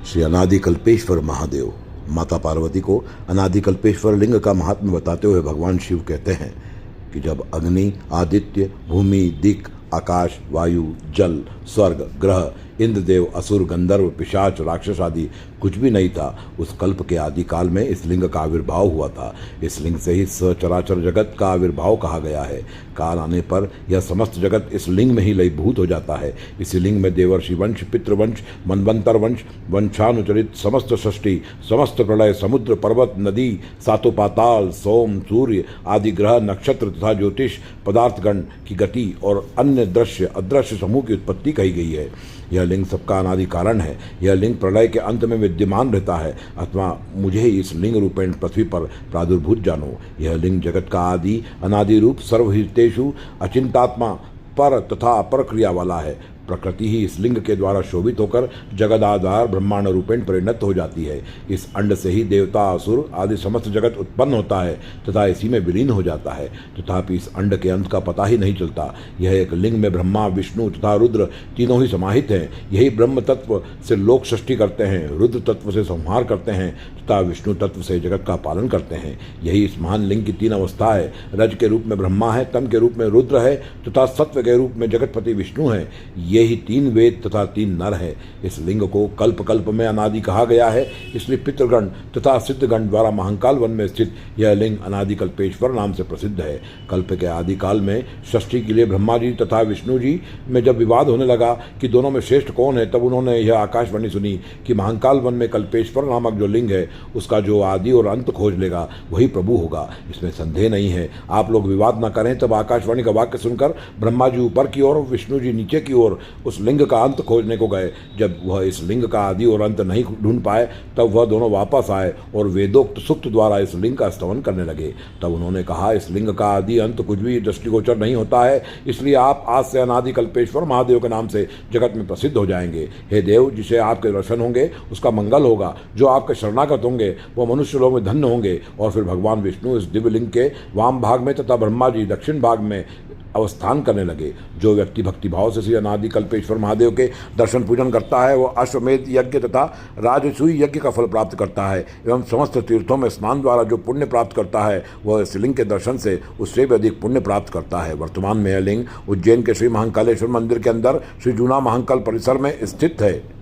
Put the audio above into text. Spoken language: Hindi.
श्री अनादि कल्पेश्वर महादेव। माता पार्वती को अनादि कल्पेश्वर लिंग का महात्म्य बताते हुए भगवान शिव कहते हैं कि जब अग्नि, आदित्य, भूमि, दिक्, आकाश, वायु, जल, स्वर्ग, ग्रह, इंद्रदेव, असुर, गंधर्व, पिशाच, राक्षस आदि कुछ भी नहीं था, उस कल्प के आदि काल में इस लिंग का आविर्भाव हुआ था। इस लिंग से ही सचराचर जगत का आविर्भाव कहा गया है। काल आने पर यह समस्त जगत इस लिंग में ही लयभूत हो जाता है। इसी लिंग में देवर्षि वंश, पितृवंश, मनवंतर वंश, वंशानुचरित समस्त सृष्टि, समस्त प्रलय, समुद्र, पर्वत, नदी, सातों पाताल, सोम, सूर्य आदि ग्रह, नक्षत्र तथा ज्योतिष पदार्थगण की गति और अन्य दृश्य अदृश्य समूह की उत्पत्ति कही गई है। यह लिंग सबका अनादि कारण है। यह लिंग प्रलय के अंत में विद्यमान रहता है। अथवा मुझे इस लिंग रूपेण पृथ्वी पर प्रादुर्भूत जानो। यह लिंग जगत का आदि अनादि रूप, सर्वहितेषु अचिंतात्मा, पर तथा अपर क्रिया वाला है। प्रकृति ही इस लिंग के द्वारा शोभित होकर जगदाधार ब्रह्मांड रूपेण परिणत हो जाती है। इस अंड से ही देवता, असुर आदि समस्त जगत उत्पन्न होता है तथा इसी में विलीन हो जाता है। तथापि इस अंड के अंत का पता ही नहीं चलता। यह एक लिंग में ब्रह्मा, विष्णु तथा रुद्र तीनों ही समाहित हैं। यही ब्रह्म तत्व से लोक सृष्टि करते हैं, रुद्र तत्व से संहार करते हैं तथा विष्णु तत्व से जगत का पालन करते हैं। यही इस महान लिंग की तीन अवस्था है। रज के रूप में ब्रह्मा है, तम के रूप में रुद्र है तथा सत्व के रूप में जगतपति विष्णु है। ये ही तीन वेद तथा तीन नर है। इस लिंग को कल्प कल्प में अनादि कहा गया है। इसलिए पितृगण तथा सिद्धगण द्वारा महाकाल वन में स्थित यह लिंग अनादि कल्पेश्वर नाम से प्रसिद्ध है। कल्प के आदि काल में षष्ठी के लिए ब्रह्मा जी तथा विष्णु जी में जब विवाद होने लगा कि दोनों में श्रेष्ठ कौन है, तब उन्होंने यह आकाशवाणी सुनी कि महाकाल वन में कल्पेश्वर नामक जो लिंग है उसका जो आदि और अंत खोज लेगा वही प्रभु होगा। इसमें संदेह नहीं है। आप लोग विवाद न करें। तब आकाशवाणी का वाक्य सुनकर ब्रह्मा जी ऊपर की ओर, विष्णु जी नीचे की ओर उस लिंग का अंत खोजने को गए। जब वह इस लिंग का आदि और अंत नहीं ढूंढ पाए तब वह दोनों वापस आए और वेदोक्त सूक्त द्वारा इस लिंग का स्तवन करने लगे। तब उन्होंने कहा, इस लिंग का आदि अंत कुछ भी दृष्टिगोचर नहीं होता है, इसलिए आप आज से अनादि कल्पेश्वर महादेव के नाम से जगत में प्रसिद्ध हो जाएंगे। हे देव, जिसे आपके दर्शन होंगे उसका मंगल होगा। जो आपके शरणागत होंगे वह मनुष्य लोग में धन्य होंगे। और फिर भगवान विष्णु इस दिव्य लिंग के वाम भाग में तथा ब्रह्मा जी दक्षिण भाग में अवस्थान करने लगे। जो व्यक्ति भक्तिभाव से श्री अनादि कल्पेश्वर महादेव के दर्शन पूजन करता है वह अश्वमेध यज्ञ तथा राजसूय यज्ञ का फल प्राप्त करता है एवं समस्त तीर्थों में स्नान द्वारा जो पुण्य प्राप्त करता है वह इस लिंग के दर्शन से उससे भी अधिक पुण्य प्राप्त करता है। वर्तमान में यह लिंग उज्जैन के श्री महाकालेश्वर मंदिर के अंदर श्री जूना महाकाल परिसर में स्थित है।